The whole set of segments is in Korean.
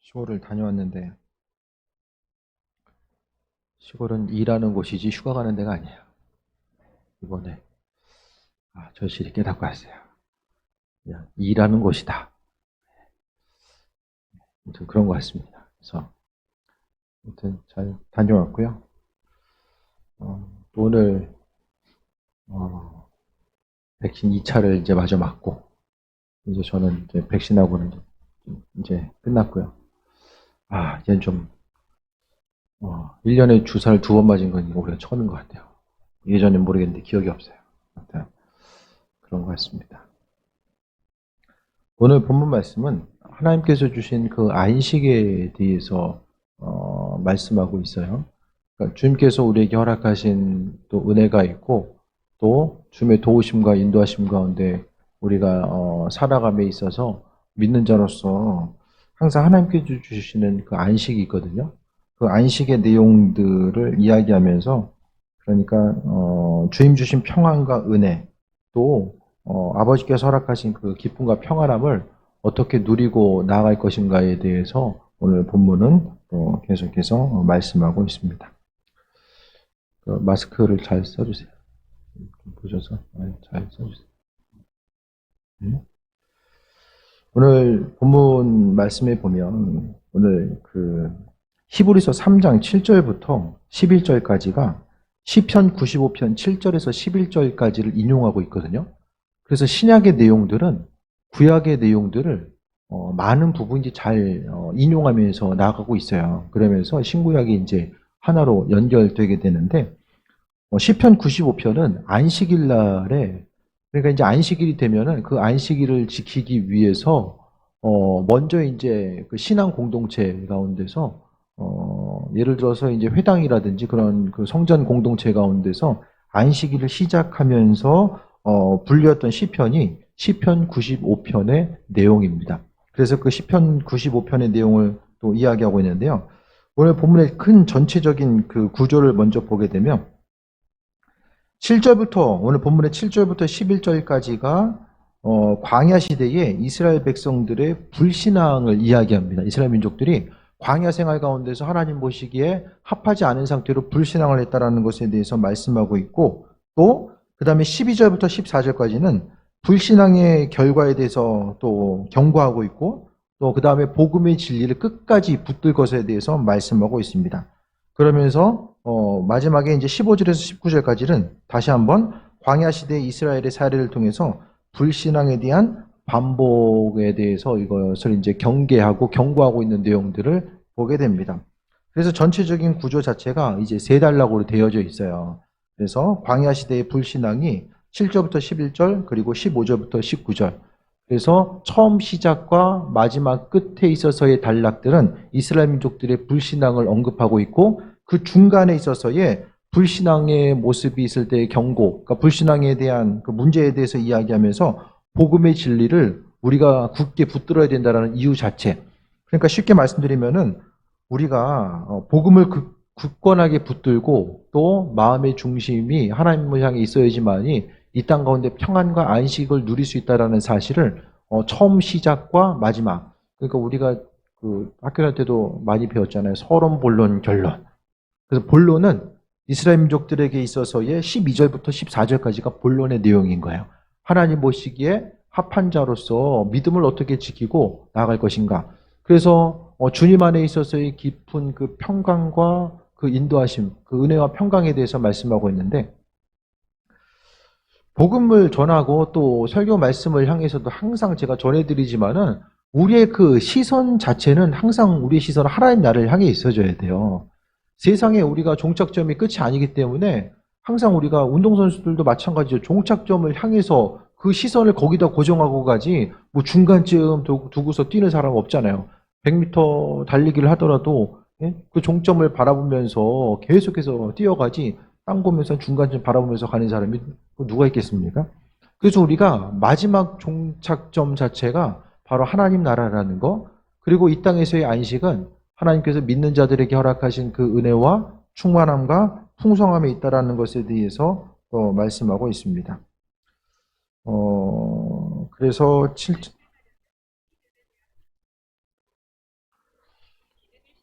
시골을 다녀왔는데 시골은 일하는 곳이지 휴가 가는 데가 아니에요. 이번에 절실히 깨닫고 왔어요. 그냥 일하는 곳이다. 아무튼 그런 것 같습니다. 그래서 아무튼 잘 다녀왔고요. 또 오늘 백신 2차를 이제 마저 맞고 이제 저는 이제 백신하고는 이제 끝났고요. 이제는 좀 1년에 주사를 2번 맞은 건 이거 우리가 처음인 것 같아요. 예전엔 모르겠는데 기억이 없어요. 아무튼 그런 것 같습니다. 오늘 본문 말씀은 하나님께서 주신 그 안식에 대해서 말씀하고 있어요. 그러니까 주님께서 우리에게 허락하신 또 은혜가 있고 또 주님의 도우심과 인도하심 가운데 우리가 살아감에 있어서 믿는 자로서 항상 하나님께서 주시는 그 안식이 있거든요. 그 안식의 내용들을 이야기하면서 그러니까 주님 주신 평안과 은혜 또 아버지께서 허락하신 그 기쁨과 평안함을 어떻게 누리고 나아갈 것인가에 대해서 오늘 본문은 또 계속해서 말씀하고 있습니다. 마스크를 잘 써주세요. 보셔서 잘 써주세요. 오늘 본문 말씀에 보면 오늘 그 히브리서 3장 7절부터 11절까지가 시편 95편 7절에서 11절까지를 인용하고 있거든요. 그래서 신약의 내용들은 구약의 내용들을 많은 부분이 잘 인용하면서 나아가고 있어요. 그러면서 신구약이 이제 하나로 연결되게 되는데 시편 95편은 안식일 날에 그러니까 이제 안식일이 되면은 그 안식일을 지키기 위해서 먼저 이제 그 신앙 공동체 가운데서 예를 들어서 이제 회당이라든지 그런 그 성전 공동체 가운데서 안식일을 시작하면서 불렸던 시편이 시편 95편의 내용입니다. 그래서 그 시편 95편의 내용을 또 이야기하고 있는데요. 오늘 본문의 큰 전체적인 그 구조를 먼저 보게 되면 7절부터 오늘 본문의 7절부터 11절까지가 광야 시대에 이스라엘 백성들의 불신앙을 이야기합니다. 이스라엘 민족들이 광야 생활 가운데서 하나님 보시기에 합하지 않은 상태로 불신앙을 했다라는 것에 대해서 말씀하고 있고 또 그 다음에 12절부터 14절까지는 불신앙의 결과에 대해서 또 경고하고 있고 또 그 다음에 복음의 진리를 끝까지 붙들 것에 대해서 말씀하고 있습니다. 그러면서 마지막에 이제 15절에서 19절까지는 다시 한번 광야 시대 이스라엘의 사례를 통해서 불신앙에 대한 반복에 대해서 이것을 이제 경계하고 경고하고 있는 내용들을 보게 됩니다. 그래서 전체적인 구조 자체가 이제 세 단락으로 되어져 있어요. 그래서 광야 시대의 불신앙이 7절부터 11절 그리고 15절부터 19절. 그래서 처음 시작과 마지막 끝에 있어서의 단락들은 이스라엘 민족들의 불신앙을 언급하고 있고 그 중간에 있어서의 불신앙의 모습이 있을 때의 경고, 그러니까 불신앙에 대한 그 문제에 대해서 이야기하면서 복음의 진리를 우리가 굳게 붙들어야 된다는 이유 자체. 그러니까 쉽게 말씀드리면은 우리가 복음을 굳건하게 붙들고 또 마음의 중심이 하나님을 향해 있어야지만이 이 땅 가운데 평안과 안식을 누릴 수 있다는 사실을 처음 시작과 마지막. 그러니까 우리가 그 학교 다닐 때도 많이 배웠잖아요. 서론, 본론, 결론. 그래서 본론은 이스라엘 민족들에게 있어서의 12절부터 14절까지가 본론의 내용인 거예요. 하나님 보시기에 합한 자로서 믿음을 어떻게 지키고 나아갈 것인가. 그래서 주님 안에 있어서의 깊은 그 평강과 그 인도하심, 그 은혜와 평강에 대해서 말씀하고 있는데 복음을 전하고 또 설교 말씀을 향해서도 항상 제가 전해드리지만은 우리의 그 시선 자체는 항상 우리의 시선은 하나님 나라를 향해 있어줘야 돼요. 세상에 우리가 종착점이 끝이 아니기 때문에 항상 우리가 운동선수들도 마찬가지죠. 종착점을 향해서 그 시선을 거기다 고정하고 가지 뭐 중간쯤 두고서 뛰는 사람 없잖아요. 100m 달리기를 하더라도 그 종점을 바라보면서 계속해서 뛰어가지 땅 보면서 중간쯤 바라보면서 가는 사람이 누가 있겠습니까? 그래서 우리가 마지막 종착점 자체가 바로 하나님 나라라는 거 그리고 이 땅에서의 안식은 하나님께서 믿는 자들에게 허락하신 그 은혜와 충만함과 풍성함에 있다라는 것에 대해서 말씀하고 있습니다. 그래서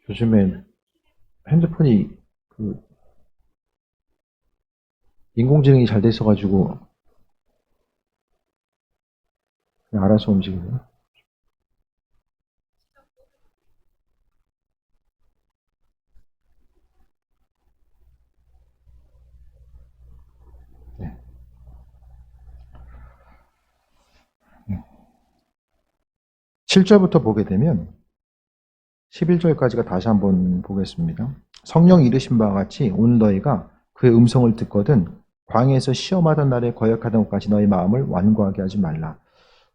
요즘에 핸드폰이 그 인공지능이 잘 돼 있어가지고 그냥 알아서 움직이네요. 네. 7절부터 보게 되면 11절까지가 다시 한번 보겠습니다. 성령 이르신 바와 같이 온 너희가 그의 음성을 듣거든 광야에서 시험하던 날에 거역하던 것까지 너희 마음을 완고하게 하지 말라.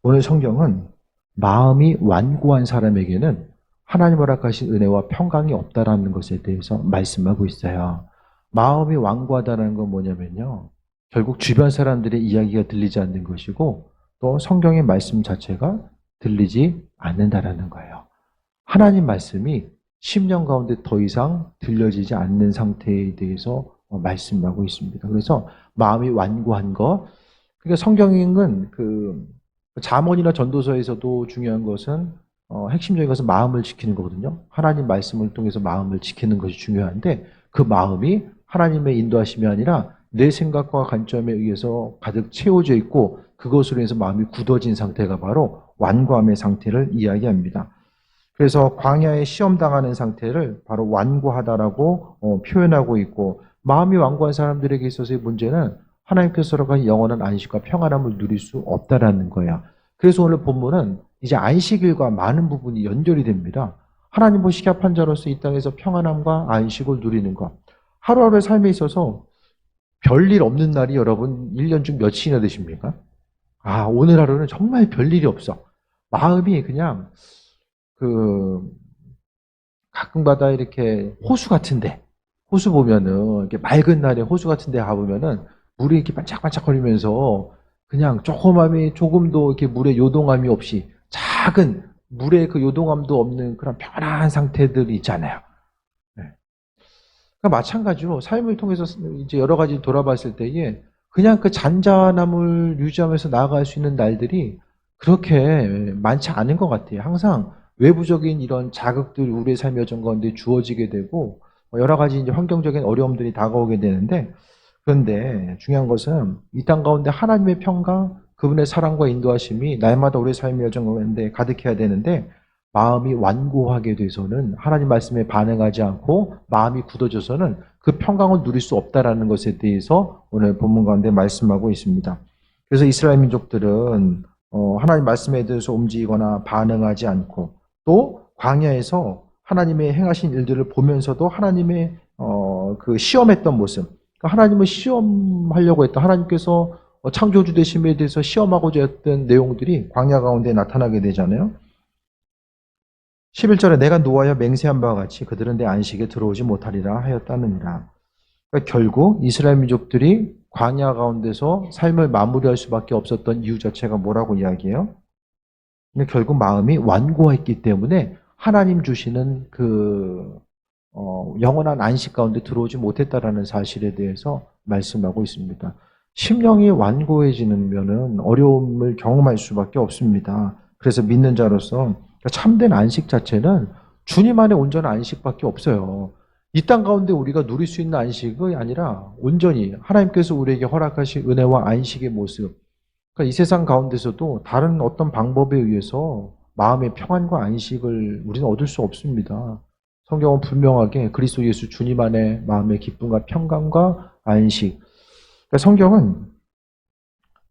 오늘 성경은 마음이 완고한 사람에게는 하나님 허락하신 은혜와 평강이 없다라는 것에 대해서 말씀하고 있어요. 마음이 완고하다는 건 뭐냐면요. 결국 주변 사람들의 이야기가 들리지 않는 것이고 또 성경의 말씀 자체가 들리지 않는다라는 거예요. 하나님 말씀이 심령 가운데 더 이상 들려지지 않는 상태에 대해서 말씀하고 있습니다. 그래서 마음이 완고한 것. 그러니까 성경은 그 잠언이나 전도서에서도 중요한 것은 핵심적인 것은 마음을 지키는 거거든요. 하나님 말씀을 통해서 마음을 지키는 것이 중요한데 그 마음이 하나님의 인도하심이 아니라 내 생각과 관점에 의해서 가득 채워져 있고 그것으로 인해서 마음이 굳어진 상태가 바로 완고함의 상태를 이야기합니다. 그래서 광야에 시험당하는 상태를 바로 완고하다라고 표현하고 있고 마음이 완고한 사람들에게 있어서의 문제는 하나님께서 허락한 영원한 안식과 평안함을 누릴 수 없다라는 거예요. 그래서 오늘 본문은 이제 안식일과 많은 부분이 연결이 됩니다. 하나님 보시기에 합한 자로서 이 땅에서 평안함과 안식을 누리는 것. 하루하루의 삶에 있어서 별일 없는 날이 여러분 1년 중 며칠이나 되십니까? 오늘 하루는 정말 별일이 없어. 마음이 그냥 가끔가다 이렇게 호수 같은데, 호수 보면은, 이렇게 맑은 날에 호수 같은데 가보면은, 물이 이렇게 반짝반짝거리면서, 그냥 조금도 이렇게 물에 요동함이 없이, 작은 물에 그 요동함도 없는 그런 편안한 상태들이 있잖아요. 네. 그러니까 마찬가지로 삶을 통해서 이제 여러 가지 돌아봤을 때에, 그냥 그 잔잔함을 유지하면서 나아갈 수 있는 날들이 그렇게 많지 않은 것 같아요. 항상 외부적인 이런 자극들이 우리의 삶의 여정 가운데 주어지게 되고 여러 가지 이제 환경적인 어려움들이 다가오게 되는데 그런데 중요한 것은 이 땅 가운데 하나님의 평강, 그분의 사랑과 인도하심이 날마다 우리의 삶의 여정 가운데 가득해야 되는데 마음이 완고하게 돼서는 하나님 말씀에 반응하지 않고 마음이 굳어져서는 그 평강을 누릴 수 없다라는 것에 대해서 오늘 본문 가운데 말씀하고 있습니다. 그래서 이스라엘 민족들은 하나님 말씀에 대해서 움직이거나 반응하지 않고 또 광야에서 하나님의 행하신 일들을 보면서도 하나님의 그 시험했던 모습, 그러니까 하나님을 시험하려고 했던 하나님께서 창조주 되심에 대해서 시험하고자 했던 내용들이 광야 가운데 나타나게 되잖아요. 11절에 내가 노하여 맹세한 바와 같이 그들은 내 안식에 들어오지 못하리라 하였다느니라. 그러니까 결국 이스라엘 민족들이 광야 가운데서 삶을 마무리할 수밖에 없었던 이유 자체가 뭐라고 이야기해요? 결국 마음이 완고했기 때문에 하나님 주시는 영원한 안식 가운데 들어오지 못했다라는 사실에 대해서 말씀하고 있습니다. 심령이 완고해지면은 어려움을 경험할 수밖에 없습니다. 그래서 믿는 자로서 참된 안식 자체는 주님 안에 온전한 안식밖에 없어요. 이 땅 가운데 우리가 누릴 수 있는 안식이 아니라 온전히 하나님께서 우리에게 허락하신 은혜와 안식의 모습, 그러니까 이 세상 가운데서도 다른 어떤 방법에 의해서 마음의 평안과 안식을 우리는 얻을 수 없습니다. 성경은 분명하게 그리스도 예수 주님 안에 마음의 기쁨과 평강과 안식. 그러니까 성경은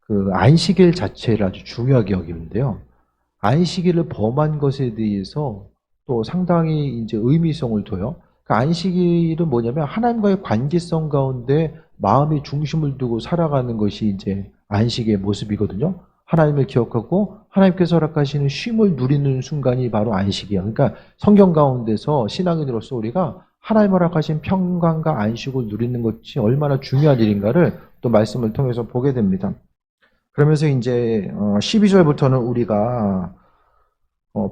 그 안식일 자체를 아주 중요하게 여기는데요. 안식일을 범한 것에 대해서 또 상당히 이제 의미성을 둬요. 그 안식일은 뭐냐면 하나님과의 관계성 가운데 마음의 중심을 두고 살아가는 것이 이제 안식의 모습이거든요. 하나님을 기억하고 하나님께서 허락하시는 쉼을 누리는 순간이 바로 안식이에요. 그러니까 성경 가운데서 신앙인으로서 우리가 하나님 허락하신 평강과 안식을 누리는 것이 얼마나 중요한 일인가를 또 말씀을 통해서 보게 됩니다. 그러면서 이제 12절부터는 우리가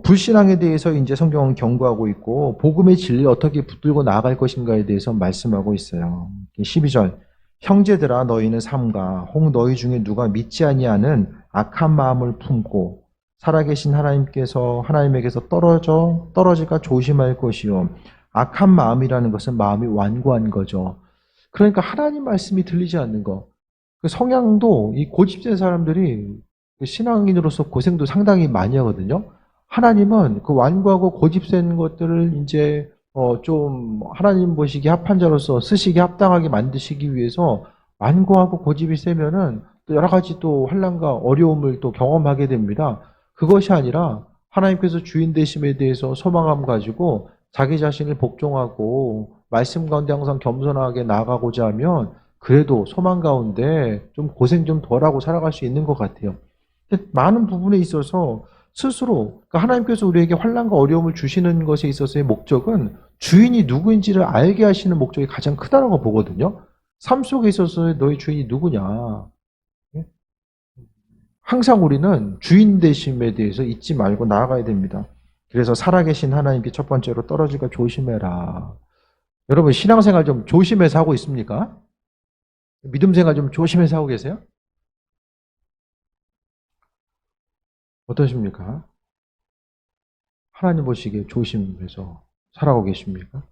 불신앙에 대해서 이제 성경은 경고하고 있고 복음의 진리를 어떻게 붙들고 나아갈 것인가에 대해서 말씀하고 있어요. 12절 형제들아 너희는 삼가 혹 너희 중에 누가 믿지 아니하는 악한 마음을 품고 살아계신 하나님께서 하나님에게서 떨어질까 조심할 것이요 악한 마음이라는 것은 마음이 완고한 거죠. 그러니까 하나님 말씀이 들리지 않는 거. 그 성향도 이 고집센 사람들이 신앙인으로서 고생도 상당히 많이 하거든요. 하나님은 그 완고하고 고집센 것들을 이제 좀 하나님 보시기에 합한 자로서 쓰시기 합당하게 만드시기 위해서 완고하고 고집이 세면은 또 여러 가지 또 환난과 어려움을 또 경험하게 됩니다. 그것이 아니라 하나님께서 주인 되심에 대해서 소망감 가지고 자기 자신을 복종하고 말씀 가운데 항상 겸손하게 나아가고자 하면 그래도 소망 가운데 좀 고생 좀 덜하고 살아갈 수 있는 것 같아요. 근데 많은 부분에 있어서 스스로 그러니까 하나님께서 우리에게 환난과 어려움을 주시는 것에 있어서의 목적은 주인이 누구인지를 알게 하시는 목적이 가장 크다라고 보거든요. 삶 속에 있어서 너희 주인이 누구냐. 항상 우리는 주인 되심에 대해서 잊지 말고 나아가야 됩니다. 그래서 살아계신 하나님께 첫 번째로 떨어질까 조심해라. 여러분 신앙생활 좀 조심해서 하고 있습니까? 믿음생활 좀 조심해서 하고 계세요? 어떠십니까? 하나님 보시기에 조심해서 살아가고 계십니까?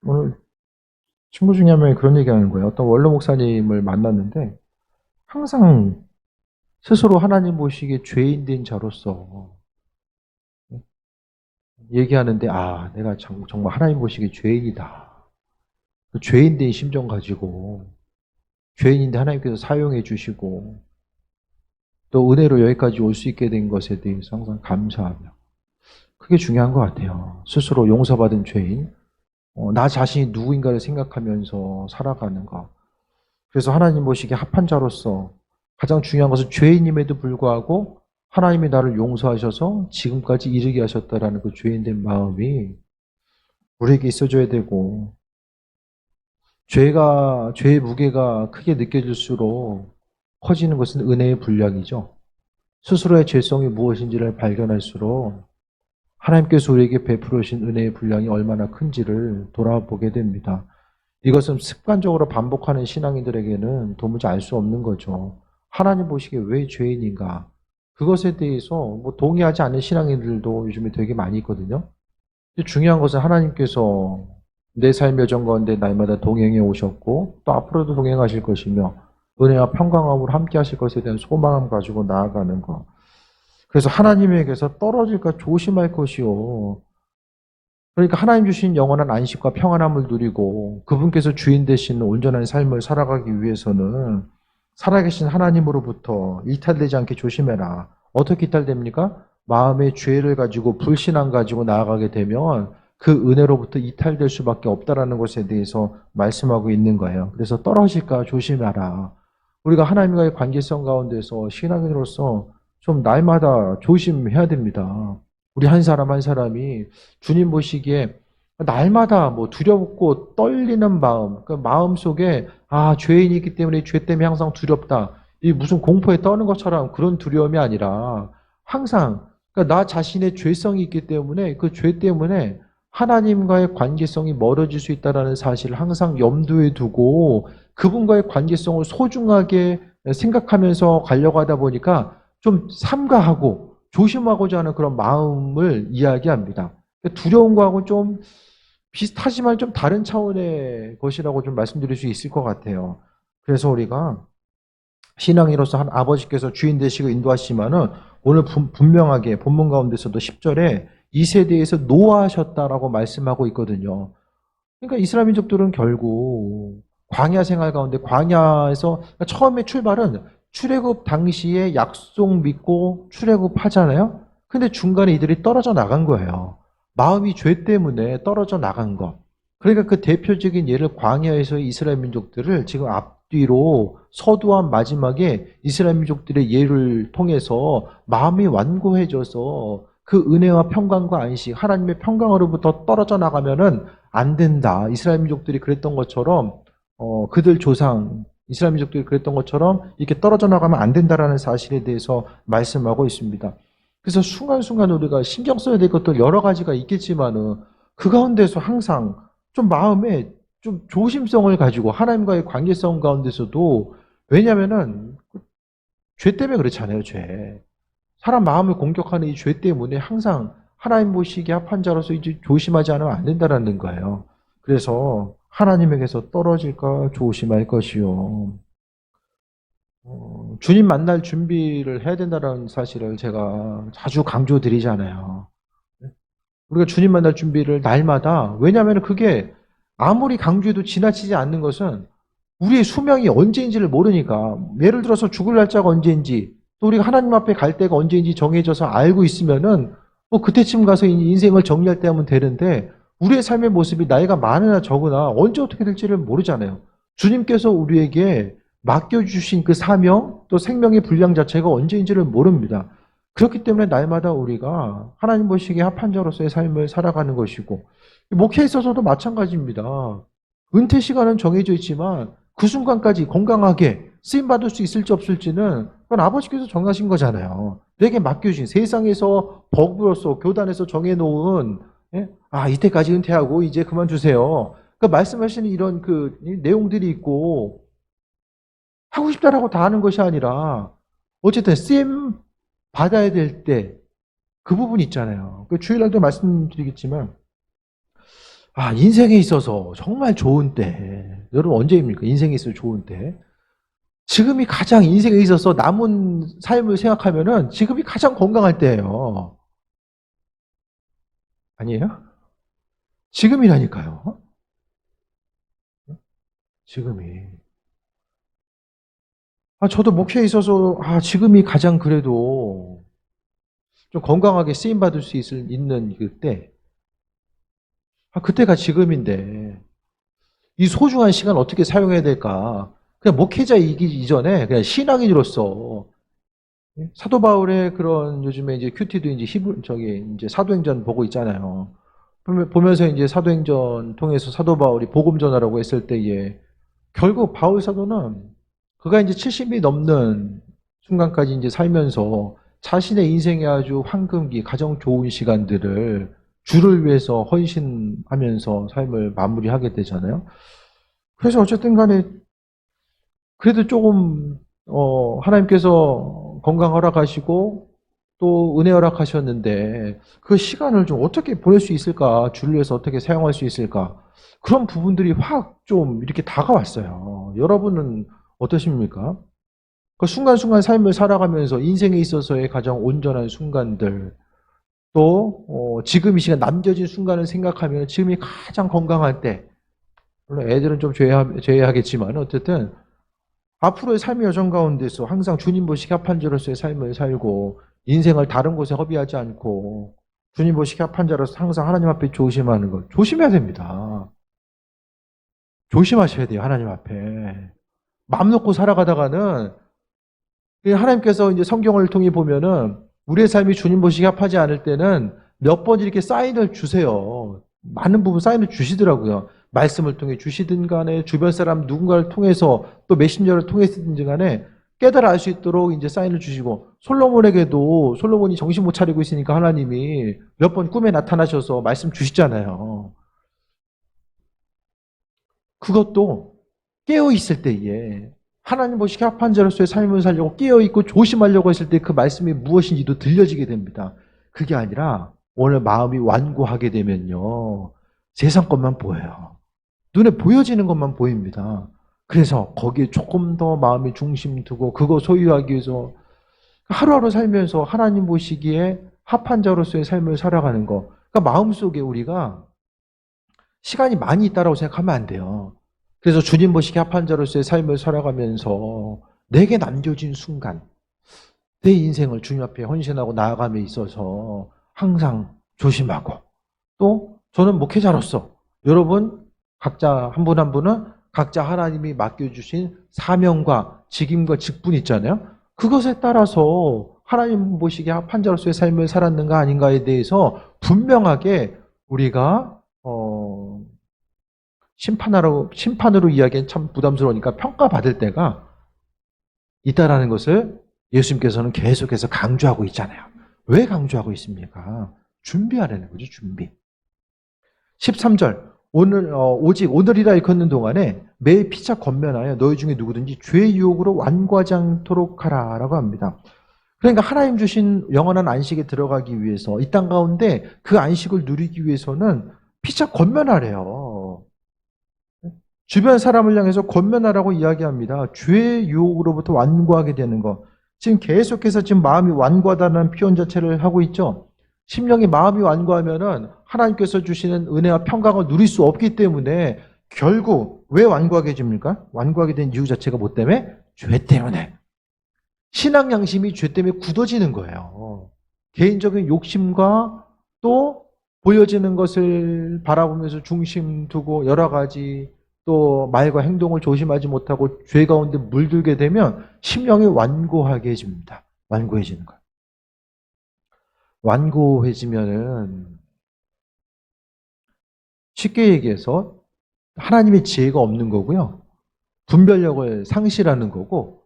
오늘 친구 중에 한 명이 그런 얘기하는 거예요. 어떤 원로 목사님을 만났는데 항상 스스로 하나님 보시기에 죄인된 자로서 얘기하는데 내가 정말 하나님 보시기에 죄인이다. 그 죄인된 심정 가지고 죄인인데 하나님께서 사용해 주시고 또 은혜로 여기까지 올 수 있게 된 것에 대해서 항상 감사하며 그게 중요한 것 같아요. 스스로 용서받은 죄인 나 자신이 누구인가를 생각하면서 살아가는 것. 그래서 하나님 보시기에 합한 자로서 가장 중요한 것은 죄인임에도 불구하고 하나님이 나를 용서하셔서 지금까지 이르게 하셨다라는 그 죄인된 마음이 우리에게 있어줘야 되고 죄의 무게가 크게 느껴질수록 커지는 것은 은혜의 분량이죠. 스스로의 죄성이 무엇인지를 발견할수록 하나님께서 우리에게 베풀어 주신 은혜의 분량이 얼마나 큰지를 돌아보게 됩니다. 이것은 습관적으로 반복하는 신앙인들에게는 도무지 알 수 없는 거죠. 하나님 보시기에 왜 죄인인가? 그것에 대해서 동의하지 않는 신앙인들도 요즘에 되게 많이 있거든요. 근데 중요한 것은 하나님께서 내 삶의 여정 가운데 날마다 동행해 오셨고 또 앞으로도 동행하실 것이며 은혜와 평강함으로 함께 하실 것에 대한 소망을 가지고 나아가는 것. 그래서 하나님에게서 떨어질까 조심할 것이요. 그러니까 하나님 주신 영원한 안식과 평안함을 누리고 그분께서 주인 되시는 온전한 삶을 살아가기 위해서는 살아계신 하나님으로부터 이탈되지 않게 조심해라. 어떻게 이탈됩니까? 마음의 죄를 가지고 불신앙 가지고 나아가게 되면 그 은혜로부터 이탈될 수밖에 없다라는 것에 대해서 말씀하고 있는 거예요. 그래서 떨어질까 조심하라. 우리가 하나님과의 관계성 가운데서 신앙인으로서 좀 날마다 조심해야 됩니다. 우리 한 사람 한 사람이 주님 보시기에 날마다 두렵고 떨리는 마음, 그 마음 속에 죄인이 있기 때문에 죄 때문에 항상 두렵다. 이 무슨 공포에 떠는 것처럼 그런 두려움이 아니라 항상 그러니까 나 자신의 죄성이 있기 때문에 그 죄 때문에 하나님과의 관계성이 멀어질 수 있다는 사실을 항상 염두에 두고 그분과의 관계성을 소중하게 생각하면서 가려고 하다 보니까 좀 삼가하고 조심하고자 하는 그런 마음을 이야기합니다. 두려운 거하고 좀 비슷하지만 좀 다른 차원의 것이라고 좀 말씀드릴 수 있을 것 같아요. 그래서 우리가 신앙인으로서 한 아버지께서 주인 되시고 인도하시면은 오늘 분명하게 본문 가운데서도 10절에 이 세대에서 노하셨다라고 말씀하고 있거든요. 그러니까 이스라엘 민족들은 결국 광야 생활 가운데 광야에서 처음에 출발은 출애굽 당시에 약속 믿고 출애굽하잖아요. 근데 중간에 이들이 떨어져 나간 거예요. 마음이 죄 때문에 떨어져 나간 것. 그러니까 그 대표적인 예를 광야에서의 이스라엘 민족들을 지금 앞뒤로 서두한 마지막에 이스라엘 민족들의 예를 통해서 마음이 완고해져서 그 은혜와 평강과 안식, 하나님의 평강으로부터 떨어져 나가면은 안 된다. 이스라엘 민족들이 그랬던 것처럼 그들 조상 이스라엘 민족들이 그랬던 것처럼 이렇게 떨어져 나가면 안 된다라는 사실에 대해서 말씀하고 있습니다. 그래서 순간순간 우리가 신경 써야 될 것들 여러 가지가 있겠지만은 그 가운데서 항상 좀 마음에 좀 조심성을 가지고 하나님과의 관계성 가운데서도 왜냐면은 죄 때문에 그렇잖아요, 죄. 사람 마음을 공격하는 이 죄 때문에 항상 하나님 보시기에 합한 자로서 이제 조심하지 않으면 안 된다는 거예요. 그래서 하나님에게서 떨어질까 조심할 것이요. 주님 만날 준비를 해야 된다는 사실을 제가 자주 강조드리잖아요. 우리가 주님 만날 준비를 날마다, 왜냐하면 그게 아무리 강조해도 지나치지 않는 것은 우리의 수명이 언제인지를 모르니까. 예를 들어서 죽을 날짜가 언제인지, 또 우리가 하나님 앞에 갈 때가 언제인지 정해져서 알고 있으면은 뭐 그때쯤 가서 인생을 정리할 때 하면 되는데, 우리의 삶의 모습이 나이가 많으나 적으나 언제 어떻게 될지를 모르잖아요. 주님께서 우리에게 맡겨주신 그 사명, 또 생명의 분량 자체가 언제인지를 모릅니다. 그렇기 때문에 날마다 우리가 하나님 보시기에 합한 자로서의 삶을 살아가는 것이고, 목회에 있어서도 마찬가지입니다. 은퇴 시간은 정해져 있지만 그 순간까지 건강하게 쓰임받을 수 있을지 없을지는 그건 아버지께서 정하신 거잖아요. 내게 맡겨주신 세상에서 법으로서 교단에서 정해놓은, 이때까지 은퇴하고 이제 그만두세요. 그 말씀하시는 이런 그 내용들이 있고, 하고 싶다라고 다 하는 것이 아니라 어쨌든 쓰임 받아야 될 때 그 부분이 있잖아요. 그 주일날도 말씀드리겠지만, 인생에 있어서 정말 좋은 때, 여러분 언제입니까? 인생에 있어서 좋은 때. 지금이 가장 인생에 있어서 남은 삶을 생각하면은 지금이 가장 건강할 때예요. 아니에요? 지금이라니까요. 지금이. 저도 목회에 있어서 지금이 가장 그래도 좀 건강하게 쓰임 받을 수 있는 그때. 그때가 지금인데 이 소중한 시간 어떻게 사용해야 될까? 그냥 목회자이기 이전에 그냥 신앙인으로서 사도 바울의 그런 요즘에 이제 큐티도 이제 이제 사도행전 보고 있잖아요. 보면서 이제 사도행전 통해서 사도 바울이 복음 전하라고 했을 때에 결국 바울 사도는 그가 이제 70이 넘는 순간까지 이제 살면서 자신의 인생의 아주 황금기, 가장 좋은 시간들을 주를 위해서 헌신하면서 삶을 마무리하게 되잖아요. 그래서 어쨌든 간에 그래도 조금 하나님께서 건강 허락하시고 또 은혜 허락하셨는데 그 시간을 좀 어떻게 보낼 수 있을까? 주를 위해서 어떻게 사용할 수 있을까? 그런 부분들이 확 좀 이렇게 다가왔어요. 여러분은 어떠십니까? 그 순간순간 삶을 살아가면서 인생에 있어서의 가장 온전한 순간들, 또 지금 이 시간 남겨진 순간을 생각하면 지금이 가장 건강할 때, 물론 애들은 좀 죄해하겠지만 어쨌든 앞으로의 삶의 여정 가운데서 항상 주님 보시기 합한 자로서의 삶을 살고 인생을 다른 곳에 허비하지 않고 주님 보시기 합한 자로서 항상 하나님 앞에 조심하는 것 조심해야 됩니다. 조심하셔야 돼요. 하나님 앞에 마음 놓고 살아가다가는 하나님께서 이제 성경을 통해 보면은 우리의 삶이 주님 보시기 합하지 않을 때는 몇 번 이렇게 사인을 주세요. 많은 부분 사인을 주시더라고요. 말씀을 통해 주시든 간에 주변 사람 누군가를 통해서 또 메신저를 통해서든지 간에 깨달아 알 수 있도록 이제 사인을 주시고, 솔로몬에게도 솔로몬이 정신 못 차리고 있으니까 하나님이 몇 번 꿈에 나타나셔서 말씀 주시잖아요. 그것도 깨어 있을 때에 하나님 보시기 합한 자로서의 삶을 살려고 깨어있고 조심하려고 했을 때 그 말씀이 무엇인지도 들려지게 됩니다. 그게 아니라 오늘 마음이 완고하게 되면요, 세상 것만 보여요. 눈에 보여지는 것만 보입니다. 그래서 거기에 조금 더 마음이 중심 두고 그거 소유하기 위해서 하루하루 살면서 하나님 보시기에 합한 자로서의 삶을 살아가는 거. 그러니까 마음속에 우리가 시간이 많이 있다고 생각하면 안 돼요. 그래서 주님 보시기에 합한 자로서의 삶을 살아가면서 내게 남겨진 순간, 내 인생을 주님 앞에 헌신하고 나아감에 있어서 항상 조심하고, 또 저는 목회자로서 여러분 각자 한 분 한 분은 각자 하나님이 맡겨주신 사명과 직임과 직분이 있잖아요. 그것에 따라서 하나님 보시기에 합한 자로서의 삶을 살았는가 아닌가에 대해서 분명하게 우리가 심판으로 이야기하기엔 참 부담스러우니까 평가받을 때가 있다라는 것을 예수님께서는 계속해서 강조하고 있잖아요. 왜 강조하고 있습니까? 준비하라는 거죠, 준비. 13절. 오직 오늘이라 일컫는 동안에 매일 피차 권면하여 너희 중에 누구든지 죄의 유혹으로 완고하지 않도록 하라라고 합니다. 그러니까 하나님 주신 영원한 안식에 들어가기 위해서 이 땅 가운데 그 안식을 누리기 위해서는 피차 권면하래요. 주변 사람을 향해서 권면하라고 이야기합니다. 죄의 유혹으로부터 완고하게 되는 것. 지금 계속해서 지금 마음이 완고하다는 표현 자체를 하고 있죠. 심령이 마음이 완고하면은 하나님께서 주시는 은혜와 평강을 누릴 수 없기 때문에 결국 왜 완고하게 됩니까? 완고하게 된 이유 자체가 뭐 때문에? 죄 때문에. 신앙 양심이 죄 때문에 굳어지는 거예요. 개인적인 욕심과 또 보여지는 것을 바라보면서 중심 두고 여러 가지 또 말과 행동을 조심하지 못하고 죄 가운데 물들게 되면 심령이 완고하게 해집니다. 완고해지는 거예요. 완고해지면은 쉽게 얘기해서 하나님의 지혜가 없는 거고요. 분별력을 상실하는 거고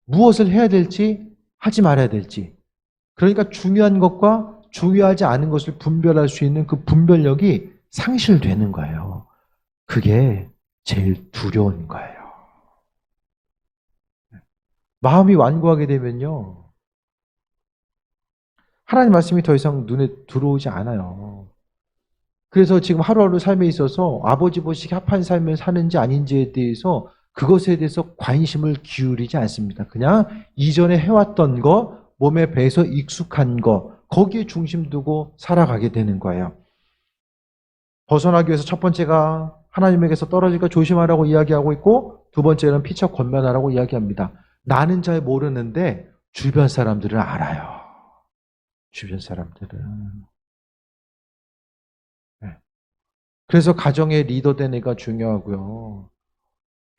무엇을 해야 될지 하지 말아야 될지 그러니까 중요한 것과 중요하지 않은 것을 분별할 수 있는 그 분별력이 상실되는 거예요. 그게 제일 두려운 거예요. 마음이 완고하게 되면요. 하나님 말씀이 더 이상 눈에 들어오지 않아요. 그래서 지금 하루하루 삶에 있어서 아버지 보시기 합한 삶을 사는지 아닌지에 대해서 그것에 대해서 관심을 기울이지 않습니다. 그냥 이전에 해왔던 거, 몸에 배서 익숙한 거, 거기에 중심 두고 살아가게 되는 거예요. 벗어나기 위해서 첫 번째가 하나님에게서 떨어질까 조심하라고 이야기하고 있고 두 번째는 피차 권면하라고 이야기합니다. 나는 잘 모르는데 주변 사람들은 알아요. 주변 사람들은. 그래서 가정의 리더 된 애가 중요하고요.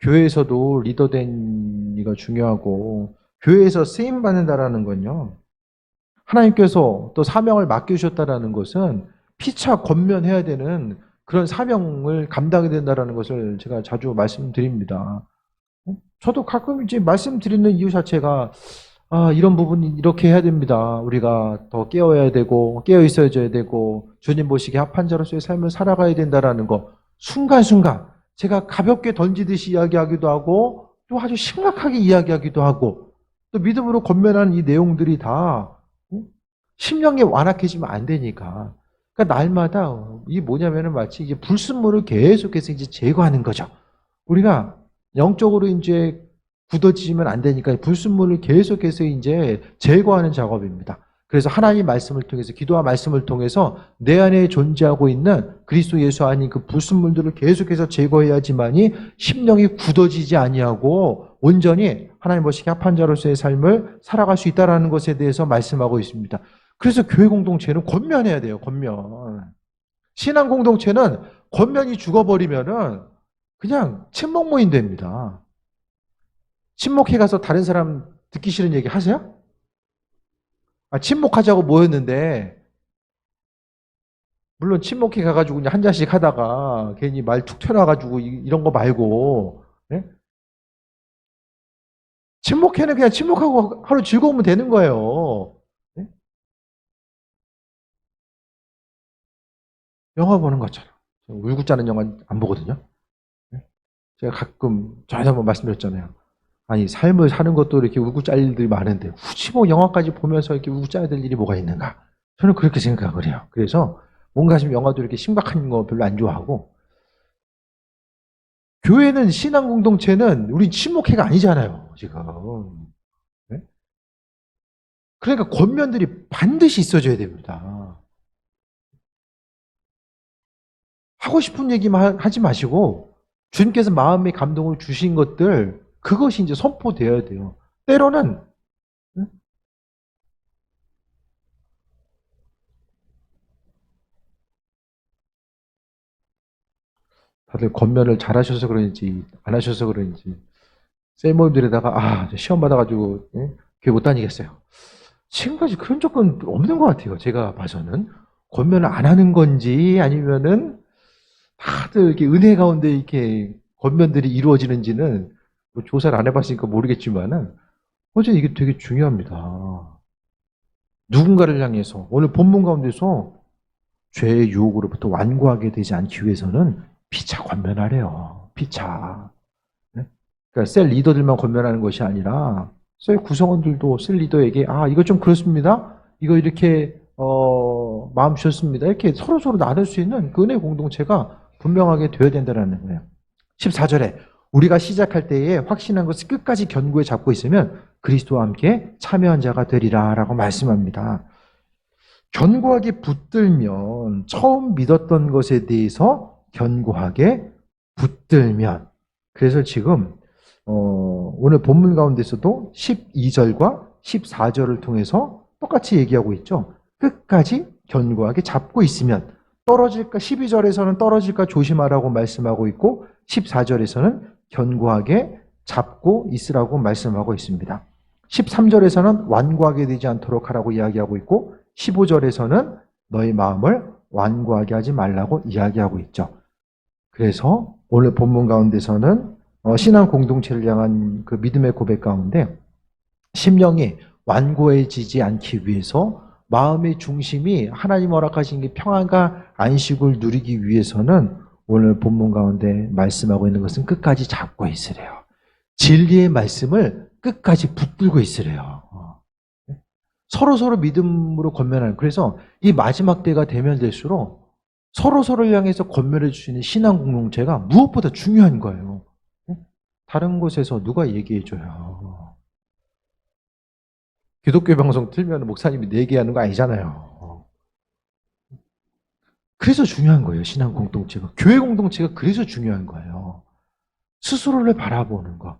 교회에서도 리더 된 이가 중요하고 교회에서 쓰임 받는다라는 건요. 하나님께서 또 사명을 맡기셨다라는 것은 피차 권면해야 되는 그런 사명을 감당해야 된다라는 것을 제가 자주 말씀드립니다. 저도 가끔 이제 말씀드리는 이유 자체가 이런 부분이 이렇게 해야 됩니다. 우리가 더 깨어야 되고 깨어 있어야 되고 주님 보시기에 합한 자로서의 삶을 살아가야 된다라는 거 순간순간 제가 가볍게 던지듯이 이야기하기도 하고 또 아주 심각하게 이야기하기도 하고 또 믿음으로 권면하는 이 내용들이 다 심령이 완악해지면 안 되니까 그러니까 날마다 이게 뭐냐면은 마치 이제 불순물을 계속해서 이제 제거하는 거죠. 우리가 영적으로 이제 굳어지면 안 되니까 불순물을 계속해서 이제 제거하는 작업입니다. 그래서 하나님 말씀을 통해서 기도와 말씀을 통해서 내 안에 존재하고 있는 그리스도 예수 아닌 그 불순물들을 계속해서 제거해야지만이 심령이 굳어지지 아니하고 온전히 하나님 보시기에 합한 자로서의 삶을 살아갈 수 있다는 것에 대해서 말씀하고 있습니다. 그래서 교회 공동체는 권면해야 돼요. 권면. 신앙 공동체는 권면이 죽어버리면은 그냥 친목 모임 됩니다. 친목해 가서 다른 사람 듣기 싫은 얘기 하세요? 친목하자고 모였는데 물론 친목해 가가지고 그냥 한 잔씩 하다가 괜히 말 툭 튀어나와가지고 이런 거 말고 네? 친목해는 그냥 친목하고 하루 즐거우면 되는 거예요. 네? 영화 보는 것처럼. 울고 짜는 영화 안 보거든요. 네? 제가 가끔 전에 한번 말씀드렸잖아요. 아니 삶을 사는 것도 이렇게 울고 짤 일들이 많은데 굳이 뭐 영화까지 보면서 이렇게 울고 짜야 될 일이 뭐가 있는가? 저는 그렇게 생각을 해요. 그래서 뭔가 지금 영화도 이렇게 심각한 거 별로 안 좋아하고 교회는 신앙 공동체는 우리 친목회가 아니잖아요. 지금. 네? 그러니까 권면들이 반드시 있어줘야 됩니다. 하고 싶은 얘기만 하지 마시고 주님께서 마음의 감동을 주신 것들 그것이 이제 선포되어야 돼요. 때로는 다들 권면을 잘 하셔서 그런지 안 하셔서 그런지 셀모들에다가 시험 받아가지고 교회 못 다니겠어요. 지금까지 그런 적은 없는 것 같아요. 제가 봐서는 권면을 안 하는 건지 아니면은 다들 이렇게 은혜 가운데 이렇게 권면들이 이루어지는지는 뭐 조사를 안 해봤으니까 모르겠지만은 어제 이게 되게 중요합니다. 누군가를 향해서 오늘 본문 가운데서 죄의 유혹으로부터 완고하게 되지 않기 위해서는 피차 권면하래요. 피차. 네? 그러니까 셀 리더들만 권면하는 것이 아니라 셀 구성원들도 셀 리더에게 이거 좀 그렇습니다. 이거 이렇게 마음 주셨습니다. 이렇게 서로서로 나눌 수 있는 그 은혜 공동체가 분명하게 되어야 된다는 거예요. 14절에 우리가 시작할 때에 확신한 것을 끝까지 견고히 잡고 있으면 그리스도와 함께 참여한 자가 되리라 라고 말씀합니다. 견고하게 붙들면 처음 믿었던 것에 대해서 견고하게 붙들면 그래서 지금 오늘 본문 가운데서도 12절과 14절을 통해서 똑같이 얘기하고 있죠. 끝까지 견고하게 잡고 있으면 떨어질까 12절에서는 떨어질까 조심하라고 말씀하고 있고 14절에서는 견고하게 잡고 있으라고 말씀하고 있습니다. 13절에서는 완고하게 되지 않도록 하라고 이야기하고 있고 15절에서는 너희 마음을 완고하게 하지 말라고 이야기하고 있죠. 그래서 오늘 본문 가운데서는 신앙 공동체를 향한 그 믿음의 고백 가운데 심령이 완고해지지 않기 위해서 마음의 중심이 하나님 허락하신 게 평안과 안식을 누리기 위해서는 오늘 본문 가운데 말씀하고 있는 것은 끝까지 잡고 있으래요. 진리의 말씀을 끝까지 붙들고 있으래요. 서로서로 믿음으로 권면하는 그래서 이 마지막 때가 되면 될수록 서로서로를 향해서 권면해 주시는 신앙 공동체가 무엇보다 중요한 거예요. 다른 곳에서 누가 얘기해 줘요. 기독교 방송 틀면 목사님이 얘기하는 거 아니잖아요. 그래서 중요한 거예요. 신앙 공동체가. 교회 공동체가 그래서 중요한 거예요. 스스로를 바라보는 거.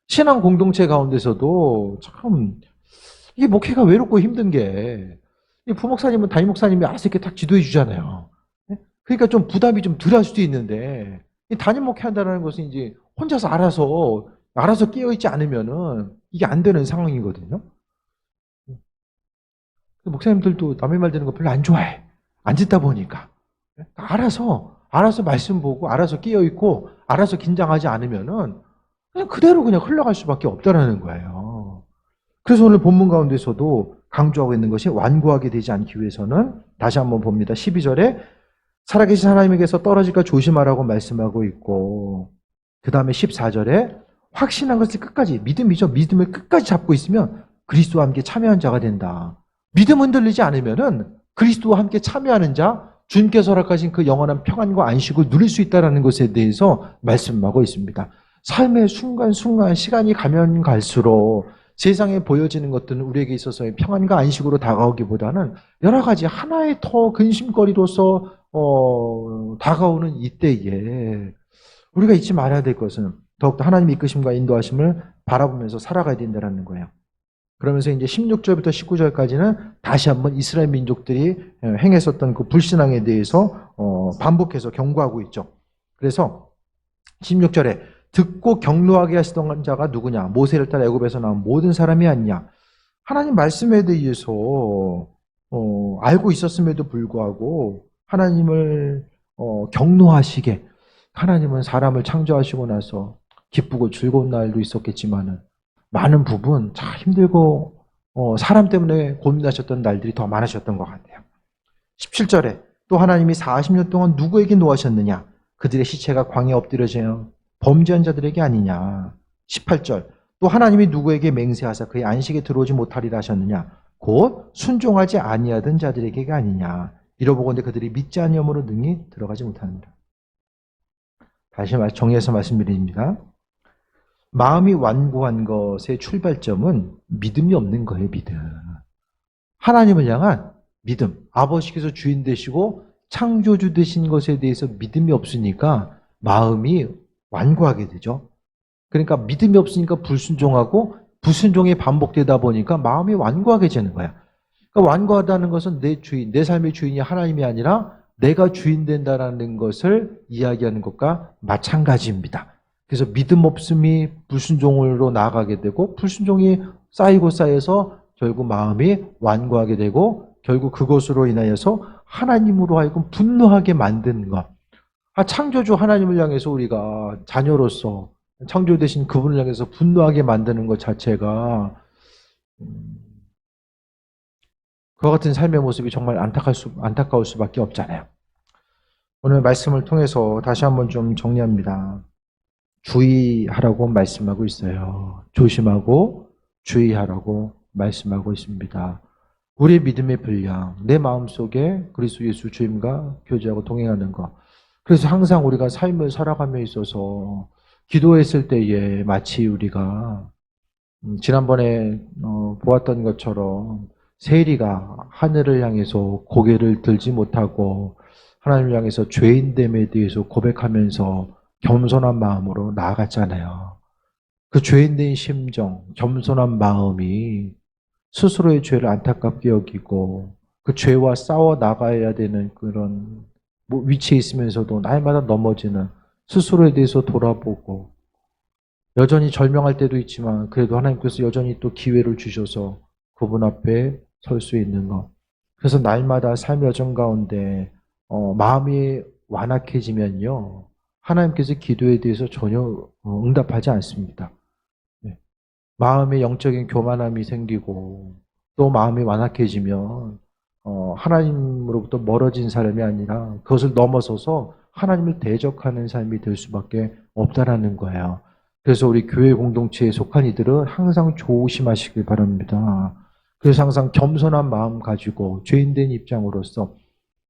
신앙 공동체 가운데서도 참 이게 목회가 외롭고 힘든 게 부목사님은 담임 목사님이 알아서 이렇게 딱 지도해 주잖아요. 그러니까 좀 부담이 좀 덜할 수도 있는데 담임 목회한다는 것은 이제 혼자서 알아서 깨어있지 않으면은 이게 안 되는 상황이거든요. 목사님들도 남의 말 듣는 거 별로 안 좋아해. 안 듣다 보니까. 알아서 말씀 보고, 알아서 깨어있고, 알아서 긴장하지 않으면은 그냥 그대로 그냥 흘러갈 수밖에 없다라는 거예요. 그래서 오늘 본문 가운데서도 강조하고 있는 것이 완고하게 되지 않기 위해서는 다시 한번 봅니다. 12절에 살아계신 하나님에게서 떨어질까 조심하라고 말씀하고 있고 그 다음에 14절에 확신한 것을 끝까지 믿음이죠. 믿음을 끝까지 잡고 있으면 그리스도와 함께 참여한 자가 된다. 믿음 흔들리지 않으면은 그리스도와 함께 참여하는 자 주님께서 허락하신 그 영원한 평안과 안식을 누릴 수 있다는 것에 대해서 말씀하고 있습니다. 삶의 순간순간 시간이 가면 갈수록 세상에 보여지는 것들은 우리에게 있어서의 평안과 안식으로 다가오기보다는 여러 가지 하나의 더 근심거리로서 다가오는 이때에 우리가 잊지 말아야 될 것은 더욱더 하나님의 이끄심과 인도하심을 바라보면서 살아가야 된다는 거예요. 그러면서 이제 16절부터 19절까지는 다시 한번 이스라엘 민족들이 행했었던 그 불신앙에 대해서 반복해서 경고하고 있죠. 그래서 16절에 듣고 경노하게 하시던 자가 누구냐? 모세를 따라 애굽에서 나온 모든 사람이 아니냐? 하나님 말씀에 대해서 알고 있었음에도 불구하고 하나님을 경노하시게 하나님은 사람을 창조하시고 나서 기쁘고 즐거운 날도 있었겠지만은 많은 부분 참 힘들고 사람 때문에 고민하셨던 날들이 더 많으셨던 것 같아요. 17절에 또 하나님이 40년 동안 누구에게 노하셨느냐? 그들의 시체가 광야에 엎드려져 범죄한 자들에게 아니냐? 18절 또 하나님이 누구에게 맹세하사 그의 안식에 들어오지 못하리라 하셨느냐? 곧 순종하지 아니하던 자들에게가 아니냐? 이러보건대 그들이 믿지 아니함으로 능히 들어가지 못하느니라. 다시 정리해서 말씀드립니다. 마음이 완고한 것의 출발점은 믿음이 없는 거예요. 믿음. 하나님을 향한 믿음. 아버지께서 주인 되시고 창조주 되신 것에 대해서 믿음이 없으니까 마음이 완고하게 되죠. 그러니까 믿음이 없으니까 불순종하고 불순종이 반복되다 보니까 마음이 완고하게 되는 거야. 그러니까 완고하다는 것은 내 주인, 내 삶의 주인이 하나님이 아니라 내가 주인 된다는 것을 이야기하는 것과 마찬가지입니다. 그래서 믿음 없음이 불순종으로 나아가게 되고 불순종이 쌓이고 쌓여서 결국 마음이 완고하게 되고 결국 그것으로 인하여서 하나님으로 하여금 분노하게 만드는 것. 창조주 하나님을 향해서 우리가 자녀로서 창조되신 그분을 향해서 분노하게 만드는 것 자체가 그와 같은 삶의 모습이 정말 안타까울 수밖에 없잖아요. 오늘 말씀을 통해서 다시 한번 좀 정리합니다. 주의하라고 말씀하고 있어요. 조심하고 주의하라고 말씀하고 있습니다. 우리의 믿음의 분량, 내 마음속에 그리스도 예수 주님과 교제하고 동행하는 것. 그래서 항상 우리가 삶을 살아감에 있어서 기도했을 때에 마치 우리가 지난번에 보았던 것처럼 세리가 하늘을 향해서 고개를 들지 못하고 하나님을 향해서 죄인됨에 대해서 고백하면서 겸손한 마음으로 나아갔잖아요. 그 죄인된 심정, 겸손한 마음이 스스로의 죄를 안타깝게 여기고 그 죄와 싸워 나가야 되는 그런 위치에 있으면서도 날마다 넘어지는 스스로에 대해서 돌아보고 여전히 절명할 때도 있지만 그래도 하나님께서 여전히 또 기회를 주셔서 그분 앞에 설 수 있는 것. 그래서 날마다 삶의 여정 가운데 마음이 완악해지면요. 하나님께서 기도에 대해서 전혀 응답하지 않습니다. 네. 마음의 영적인 교만함이 생기고 또 마음이 완악해지면 하나님으로부터 멀어진 사람이 아니라 그것을 넘어서서 하나님을 대적하는 삶이 될 수밖에 없다라는 거예요. 그래서 우리 교회 공동체에 속한 이들은 항상 조심하시길 바랍니다. 그래서 항상 겸손한 마음 가지고 죄인된 입장으로서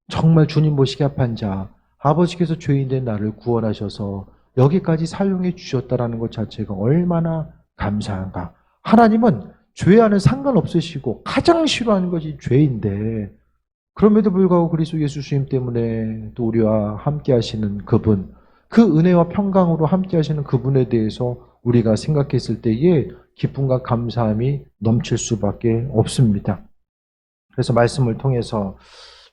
정말 주님 보시기 합한 자, 아버지께서 죄인된 나를 구원하셔서 여기까지 사용해 주셨다라는 것 자체가 얼마나 감사한가. 하나님은 죄와는 상관없으시고 가장 싫어하는 것이 죄인데 그럼에도 불구하고 그리스도 예수 주님 때문에 또 우리와 함께 하시는 그분, 그 은혜와 평강으로 함께 하시는 그분에 대해서 우리가 생각했을 때에 기쁨과 감사함이 넘칠 수밖에 없습니다. 그래서 말씀을 통해서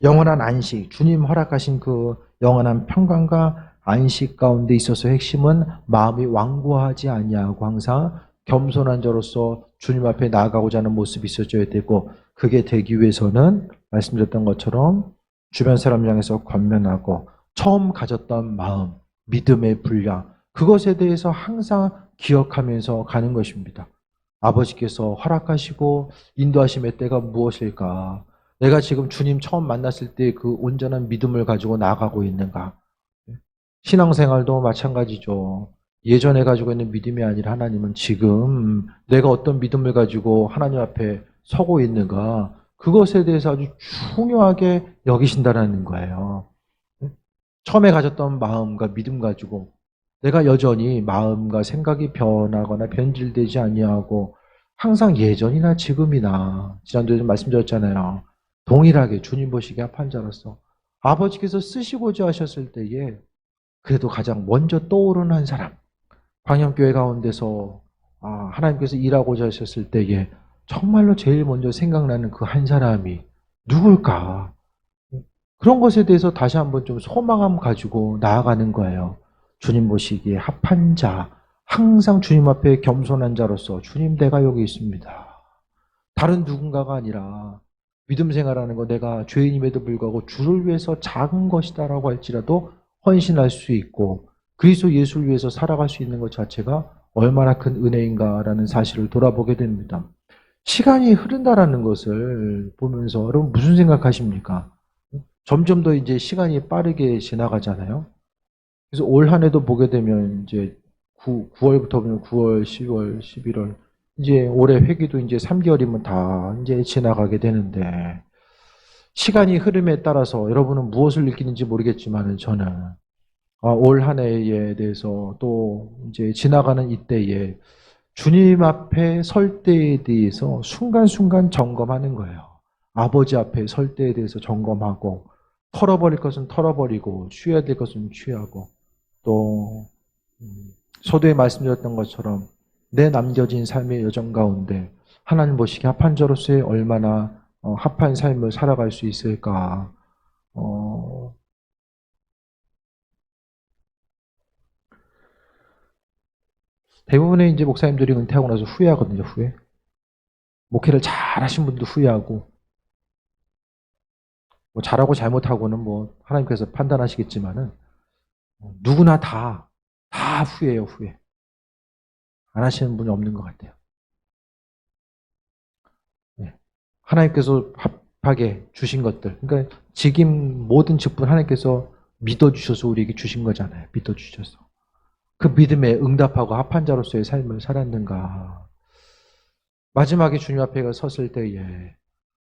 영원한 안식, 주님 허락하신 그 영원한 평강과 안식 가운데 있어서 핵심은 마음이 완고하지 아니하고 항상 겸손한 자로서 주님 앞에 나아가고자 하는 모습이 있어져야 되고 그게 되기 위해서는 말씀드렸던 것처럼 주변 사람을 향해서 권면하고 처음 가졌던 마음, 믿음의 분량, 그것에 대해서 항상 기억하면서 가는 것입니다. 아버지께서 허락하시고 인도하심의 때가 무엇일까? 내가 지금 주님 처음 만났을 때 그 온전한 믿음을 가지고 나아가고 있는가? 신앙생활도 마찬가지죠. 예전에 가지고 있는 믿음이 아니라 하나님은 지금 내가 어떤 믿음을 가지고 하나님 앞에 서고 있는가? 그것에 대해서 아주 중요하게 여기신다라는 거예요. 처음에 가졌던 마음과 믿음 가지고 내가 여전히 마음과 생각이 변하거나 변질되지 아니하고 항상 예전이나 지금이나 지난주에 말씀드렸잖아요. 동일하게 주님 보시기에 합한 자로서 아버지께서 쓰시고자 하셨을 때에 그래도 가장 먼저 떠오르는 한 사람, 광양교회 가운데서 하나님께서 일하고자 하셨을 때에 정말로 제일 먼저 생각나는 그 한 사람이 누굴까? 그런 것에 대해서 다시 한번 좀 소망함 가지고 나아가는 거예요. 주님 보시기에 합한 자, 항상 주님 앞에 겸손한 자로서 주님 내가 여기 있습니다. 다른 누군가가 아니라 믿음 생활하는 거 내가 죄인임에도 불구하고 주를 위해서 작은 것이다라고 할지라도 헌신할 수 있고 그리스도 예수를 위해서 살아갈 수 있는 것 자체가 얼마나 큰 은혜인가라는 사실을 돌아보게 됩니다. 시간이 흐른다라는 것을 보면서 여러분 무슨 생각하십니까? 점점 더 이제 시간이 빠르게 지나가잖아요. 그래서 올 한 해도 보게 되면 이제 9월부터 보면 9월, 10월, 11월 이제 올해 회기도 이제 3개월이면 다 이제 지나가게 되는데 시간이 흐름에 따라서 여러분은 무엇을 느끼는지 모르겠지만은 저는 올 한 해에 대해서 또 이제 지나가는 이때에 주님 앞에 설 때에 대해서 순간순간 점검하는 거예요. 아버지 앞에 설 때에 대해서 점검하고 털어버릴 것은 털어버리고 취해야 될 것은 취하고 또 서두에 말씀드렸던 것처럼 내 남겨진 삶의 여정 가운데 하나님 보시기에 합한 자로서의 얼마나 합한 삶을 살아갈 수 있을까. 대부분의 이제 목사님들이 은퇴하고 나서 후회하거든요. 후회. 목회를 잘 하신 분도 후회하고 뭐 잘하고 잘못하고는 뭐 하나님께서 판단하시겠지만은 누구나 다 후회해요. 후회. 안 하시는 분이 없는 것 같아요. 네. 하나님께서 합하게 주신 것들, 그러니까 직임 모든 직분 하나님께서 믿어주셔서 우리에게 주신 거잖아요. 믿어주셔서. 그 믿음에 응답하고 합한 자로서의 삶을 살았는가. 마지막에 주님 앞에 섰을 때에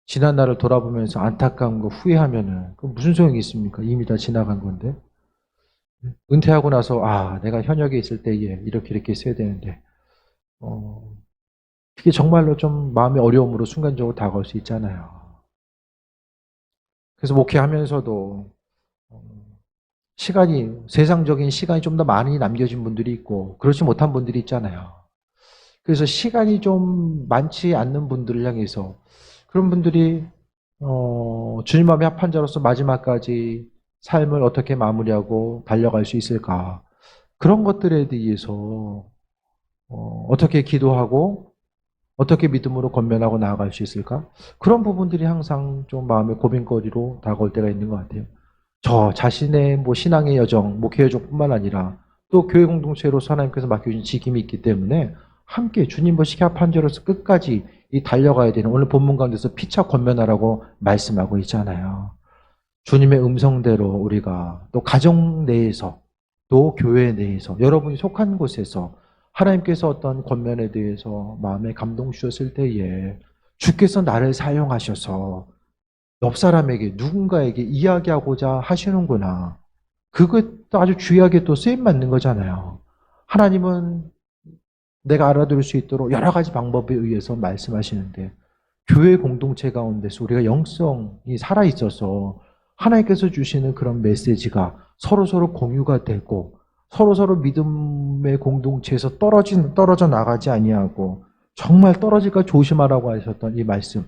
지난 날을 돌아보면서 안타까운 거 후회하면은 그 무슨 소용이 있습니까? 이미 다 지나간 건데. 은퇴하고 나서 내가 현역에 있을 때에 이렇게 했어야 되는데 그게 정말로 좀 마음의 어려움으로 순간적으로 다가올 수 있잖아요. 그래서 목회하면서도 세상적인 시간이 좀 더 많이 남겨진 분들이 있고 그렇지 못한 분들이 있잖아요. 그래서 시간이 좀 많지 않는 분들을 향해서 그런 분들이 주님 마음에 합한 자로서 마지막까지 삶을 어떻게 마무리하고 달려갈 수 있을까? 그런 것들에 대해서 어떻게 기도하고 어떻게 믿음으로 권면하고 나아갈 수 있을까? 그런 부분들이 항상 좀 마음의 고민거리로 다가올 때가 있는 것 같아요. 저 자신의 신앙의 여정, 목회 여정뿐만 아니라 또 교회 공동체로서 하나님께서 맡겨주신 직임이 있기 때문에 함께 주님 보시기 합한 자로서 끝까지 이 달려가야 되는 오늘 본문 가운데서 피차 권면하라고 말씀하고 있잖아요. 주님의 음성대로 우리가 또 가정 내에서 또 교회 내에서 여러분이 속한 곳에서 하나님께서 어떤 권면에 대해서 마음에 감동 주셨을 때에 주께서 나를 사용하셔서 옆 사람에게 누군가에게 이야기하고자 하시는구나. 그것도 아주 주의하게 또 쓰임 맞는 거잖아요. 하나님은 내가 알아들을 수 있도록 여러 가지 방법에 의해서 말씀하시는데 교회 공동체 가운데서 우리가 영성이 살아있어서 하나님께서 주시는 그런 메시지가 서로서로 공유가 되고 서로서로 믿음의 공동체에서 떨어져 나가지 아니하고 정말 떨어질까 조심하라고 하셨던 이 말씀,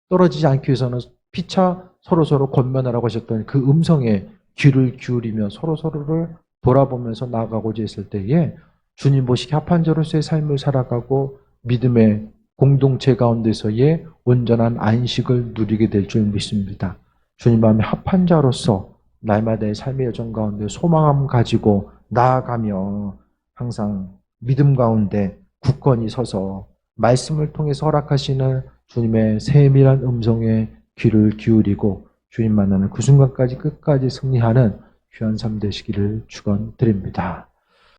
떨어지지 않기 위해서는 피차 서로서로 권면하라고 하셨던 그 음성에 귀를 기울이며 서로서로를 돌아보면서 나아가고자 했을 때에 주님 보시기 합한 자로서의 삶을 살아가고 믿음의 공동체 가운데서의 온전한 안식을 누리게 될 줄 믿습니다. 주님 마음에 합한 자로서 날마다의 삶의 여정 가운데 소망함 가지고 나아가며 항상 믿음 가운데 굳건히 서서 말씀을 통해서 허락하시는 주님의 세밀한 음성에 귀를 기울이고 주님 만나는 그 순간까지 끝까지 승리하는 귀한 삶 되시기를 축원드립니다.